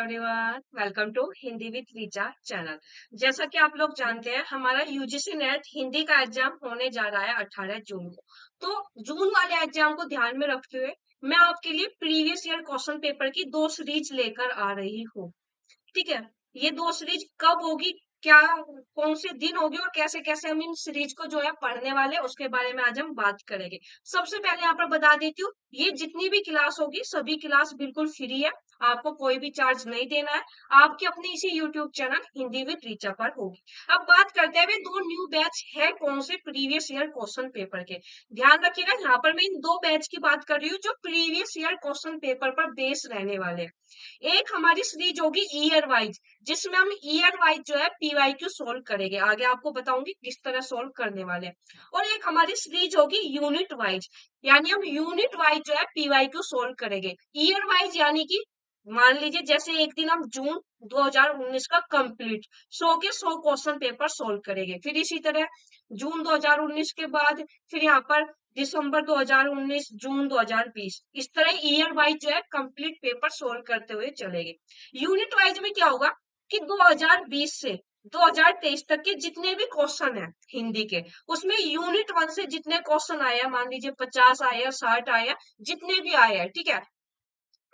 Everyone, welcome to Hindi with Richa channel. जैसा कि आप लोग जानते हैं, हमारा यूजीसी नेट हिंदी का एग्जाम होने जा रहा है 18 जून को। तो जून वाले एग्जाम को ध्यान में रखते हुए मैं आपके लिए प्रीवियस ईयर क्वेश्चन पेपर की दो सीरीज लेकर आ रही हूँ। ठीक है, ये दो सीरीज कब होगी, क्या कौन से दिन होगी और कैसे कैसे हम इन सीरीज को जो है पढ़ने वाले उसके बारे में आज हम बात करेंगे। सबसे पहले यहाँ पर बता देती हूँ, ये जितनी भी क्लास होगी सभी क्लास बिल्कुल फ्री है, आपको कोई भी चार्ज नहीं देना है। आपके अपने इसी YouTube channel Hindi with Richa पर होगी। अब बात करते हैं दो न्यू बैच है कौन से प्रीवियस ईयर क्वेश्चन पेपर के। ध्यान रखिएगा, यहाँ पर मैं इन दो बैच की बात कर रही हूँ जो प्रीवियस ईयर क्वेश्चन पेपर पर बेस रहने वाले हैं। एक हमारी सीरीज होगी ईयर वाइज, जिसमें हम ईयर वाइज जो है पीवाईक्यू सोल्व करेंगे, आगे आपको बताऊंगी किस तरह सोल्व करने वाले हैं। और एक हमारी सीरीज होगी यूनिट वाइज, यानी हम यूनिट वाइज जो है पीवाईक्यू सोल्व करेंगे। ईयर वाइज यानी कि मान लीजिए जैसे एक दिन हम जून 2019 का कंप्लीट 100 के 100 क्वेश्चन पेपर सोल्व करेंगे, फिर इसी तरह जून 2019 के बाद फिर यहाँ पर दिसंबर 2019, जून 2020, इस तरह ईयर वाइज जो है कंप्लीट पेपर सोल्व करते हुए चलेंगे। यूनिट वाइज में क्या होगा कि 2020 से 2023 तक के जितने भी क्वेश्चन है हिंदी के, उसमें यूनिट 1 से जितने क्वेश्चन आए हैं, मान लीजिए 50 आए हैं, 60 आए हैं, जितने भी आए हैं, ठीक है,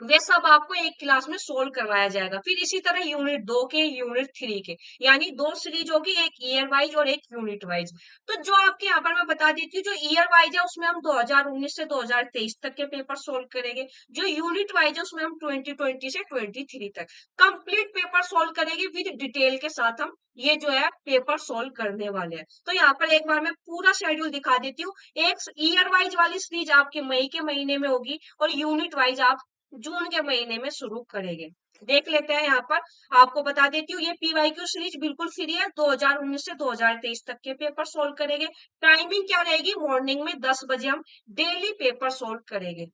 वे सब आपको एक क्लास में सोल्व करवाया जाएगा। फिर इसी तरह यूनिट 2 के, यूनिट 3 के, यानी दो सीरीज होगी, एक ईयर वाइज और एक यूनिट वाइज। तो जो आपके यहाँ पर मैं बता देती हूँ, जो ईयर वाइज है उसमें हम 2019 से 2023 तक के पेपर सोल्व करेंगे। जो यूनिट वाइज है उसमें हम 2020 से 23 तक कंप्लीट पेपर सोल्व करेंगे विद डिटेल के साथ। हम ये जो है पेपर सोल्व करने वाले हैं। तो यहाँ पर एक बार मैं पूरा शेड्यूल दिखा देती हूँ। एक ईयर वाइज वाली सीरीज आपके मई के महीने में होगी और यूनिट वाइज आप जून के महीने में शुरू करेंगे। देख लेते हैं, यहाँ पर आपको बता देती हूँ, ये पीवाईक्यू सीरीज बिल्कुल फ्री है, 2019 से 2023 तक के पेपर सोल्व करेंगे। टाइमिंग क्या रहेगी, मॉर्निंग में 10 बजे हम डेली पेपर सोल्व करेंगे।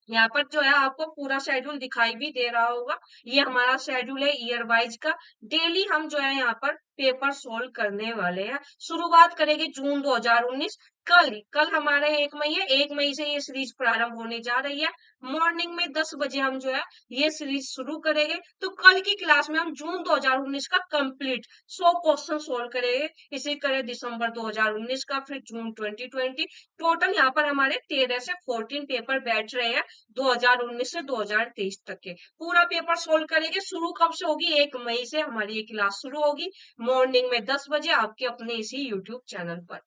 यहाँ पर जो है आपको पूरा शेड्यूल दिखाई भी दे रहा होगा, ये हमारा शेड्यूल है ईयर वाइज का। डेली हम जो है यहाँ पर पेपर सोल्व करने वाले हैं। शुरुआत करेंगे जून 2019, कल हमारा 1 मई है, 1 मई से ये सीरीज प्रारंभ होने जा रही है। मॉर्निंग में 10 बजे हम जो है ये सीरीज शुरू करेंगे। तो कल की क्लास में हम जून 2019 का कंप्लीट 100 क्वेश्चन सोल्व करेंगे। इसी तरह दिसंबर 2019 का, फिर जून 2020, टोटल यहाँ पर हमारे 13 से 14 पेपर बैठ रहे हैं 2019 से 2023 तक के। पूरा पेपर सोल्व करेंगे। शुरू कब से होगी, 1 मई से हमारी ये क्लास शुरू होगी, मॉर्निंग में 10 बजे आपके अपने इसी यूट्यूब चैनल पर।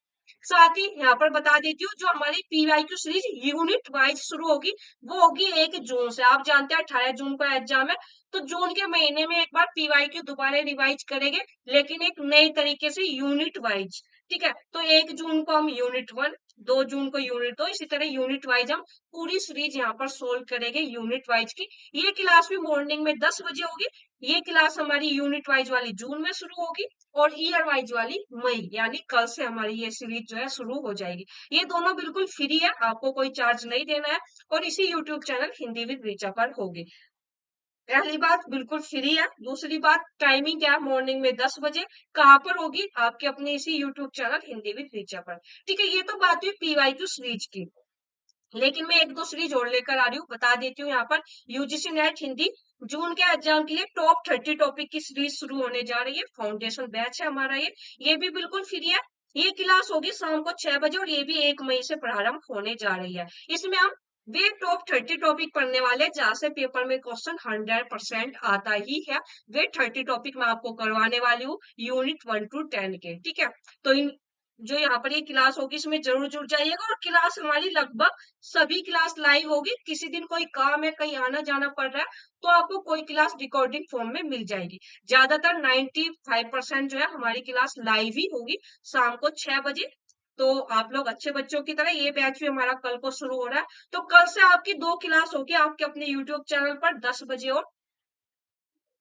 साथ ही यहाँ पर बता देती हूँ, जो हमारी पीवाईक्यू सीरीज यूनिट वाइज शुरू होगी वो होगी 1 जून से। आप जानते हैं 18 जून का एग्जाम है, तो जून के महीने में एक बार पीवाईक्यू दोबारा रिवाइज करेंगे, लेकिन एक नई तरीके से यूनिट वाइज। ठीक है, तो 1 जून को हम यूनिट 1, 2 जून को यूनिट 2, इसी तरह यूनिट वाइज हम पूरी सीरीज यहाँ पर सोल्व करेंगे यूनिट वाइज की। ये क्लास भी मॉर्निंग में 10 बजे होगी। ये क्लास हमारी यूनिट वाइज वाली जून में शुरू होगी और ईयर वाइज वाली मई, यानी कल से हमारी ये सीरीज जो है शुरू हो जाएगी। ये दोनों बिल्कुल फ्री है, आपको कोई चार्ज नहीं देना है और इसी YouTube channel Hindi with Richa पर होगी। पहली बात बिल्कुल फ्री है, दूसरी बात टाइमिंग क्या है, मॉर्निंग में 10 बजे। कहाँ पर होगी, आपके अपने इसी YouTube channel Hindi with Richa पर। ठीक है, ये तो बात हुई पीवाईक्यू सीरीज की, लेकिन मैं एक दो सीरीज और लेकर आ रही हूँ, बता देती हूँ। यहाँ पर यूजीसी नेट हिंदी जून के एग्जाम के लिए टॉप 30 टॉपिक की सीरीज शुरू होने जा रही है। फाउंडेशन बैच है हमारा ये भी बिल्कुल फ्री है। ये क्लास होगी शाम को 6 बजे और ये भी 1 मई से प्रारंभ होने जा रही है। इसमें हम वे टॉप 30 टॉपिक पढ़ने वाले जहाँ से पेपर में क्वेश्चन 100% आता ही है। वे 30 टॉपिक मैं आपको करवाने वाली हूँ यूनिट 1 to 10 के। ठीक है, तो इन जो यहाँ पर ये क्लास होगी इसमें जरूर जुड़ जाइएगा। और क्लास हमारी लगभग सभी क्लास लाइव होगी। किसी दिन कोई काम है, कहीं आना जाना पड़ रहा है, तो आपको कोई क्लास रिकॉर्डिंग फॉर्म में मिल जाएगी। ज्यादातर 95% जो है हमारी क्लास लाइव ही होगी शाम को 6 बजे। तो आप लोग अच्छे बच्चों की तरह, ये बैच भी हमारा कल को शुरू हो रहा है, तो कल से आपकी दो क्लास होगी आपके अपने यूट्यूब चैनल पर, 10 बजे और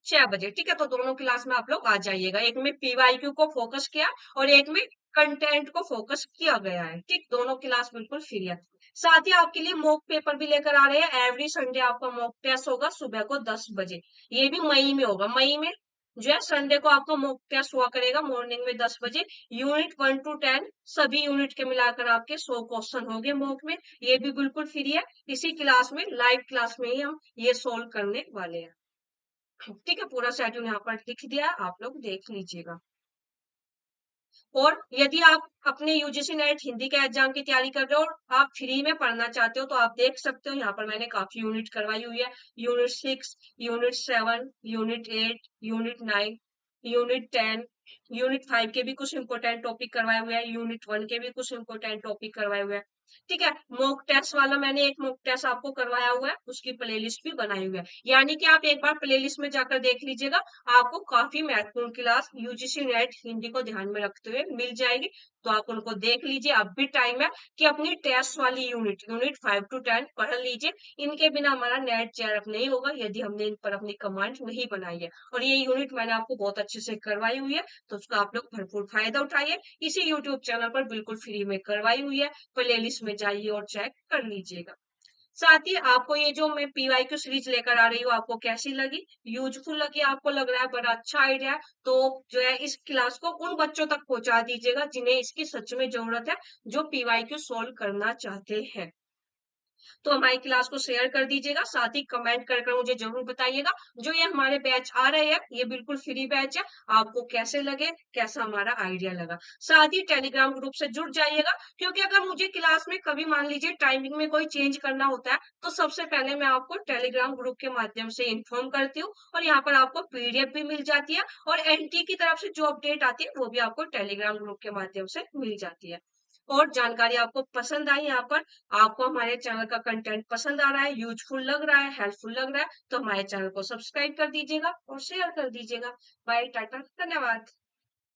6 बजे। ठीक है, तो दोनों क्लास में आप लोग आ जाइएगा। एक में पीवाईक्यू को फोकस किया और एक में कंटेंट को फोकस किया गया है। ठीक, दोनों क्लास बिल्कुल फ्री है। साथ ही आपके लिए मॉक पेपर भी लेकर आ रहे हैं। एवरी संडे आपका मॉक टेस्ट होगा सुबह को 10 बजे। ये भी मई में होगा। मई में जो है संडे को आपका मॉक टेस्ट हुआ करेगा मॉर्निंग में 10 बजे। यूनिट 1 to 10 सभी यूनिट के मिलाकर आपके 100 क्वेश्चन होंगे मॉक में। ये भी बिल्कुल फ्री है। इसी क्लास में, लाइव क्लास में ही हम ये सोल्व करने वाले हैं। ठीक है, पूरा शेड्यूल यहाँ पर लिख दिया है, आप लोग देख लीजिएगा। और यदि आप अपने यूजीसी नेट हिंदी के एग्जाम की तैयारी कर रहे हो और आप फ्री में पढ़ना चाहते हो तो आप देख सकते हो, यहाँ पर मैंने काफी यूनिट करवाई हुई है। Unit 6, unit 7, unit 8, unit 9, unit 10, unit 5 के भी कुछ इंपोर्टेंट टॉपिक करवाए हुए हैं, यूनिट 1 के भी कुछ इंपोर्टेंट टॉपिक करवाए हुए हैं। ठीक है, मॉक टेस्ट वाला मैंने एक मॉक टेस्ट आपको करवाया हुआ है, उसकी प्लेलिस्ट भी बनाई हुई है, यानी कि आप एक बार प्लेलिस्ट में जाकर देख लीजिएगा, आपको काफी महत्वपूर्ण क्लास यूजीसी नेट हिंदी को ध्यान में रखते हुए मिल जाएगी। तो आप उनको देख लीजिए, अब भी टाइम है कि अपनी टेस्ट वाली यूनिट 5 to 10 पढ़ लीजिए। इनके बिना हमारा नेट चेयरअप नहीं होगा यदि हमने इन पर अपनी कमांड नहीं बनाई है। और ये यूनिट मैंने आपको बहुत अच्छे से करवाई हुई है, तो उसका आप लोग भरपूर फायदा उठाइए। इसी यूट्यूब चैनल पर बिल्कुल फ्री में करवाई हुई है, प्लेलिस्ट में जाइए और चेक कर लीजिएगा। साथ ही आपको ये जो मैं पीवाईक्यू सीरीज लेकर आ रही हूँ, आपको कैसी लगी? यूजफुल लगी? आपको लग रहा है बड़ा अच्छा आइडिया है, तो जो है इस क्लास को उन बच्चों तक पहुंचा दीजिएगा जिन्हें इसकी सच में जरूरत है, जो पीवाईक्यू सोल्व करना चाहते हैं। तो हमारी क्लास को शेयर कर दीजिएगा, साथ ही कमेंट कर कर मुझे जरूर बताइएगा। जो ये हमारे बैच आ रहे हैं, ये बिल्कुल फ्री बैच है, आपको कैसे लगे, कैसा हमारा आइडिया लगा। साथ ही टेलीग्राम ग्रुप से जुड़ जाइएगा, क्योंकि अगर मुझे क्लास में कभी मान लीजिए टाइमिंग में कोई चेंज करना होता है, तो सबसे पहले मैं आपको टेलीग्राम ग्रुप के माध्यम से इन्फॉर्म करती हूँ, और यहाँ पर आपको पीडीएफ भी मिल जाती है, और एनटी की तरफ से जो अपडेट आती है वो भी आपको टेलीग्राम ग्रुप के माध्यम से मिल जाती है। और जानकारी आपको पसंद आई, यहाँ पर आपको हमारे चैनल का कंटेंट पसंद आ रहा है, यूजफुल लग रहा है, हेल्पफुल लग रहा है, तो हमारे चैनल को सब्सक्राइब कर दीजिएगा और शेयर कर दीजिएगा। बाय, टाटा, धन्यवाद।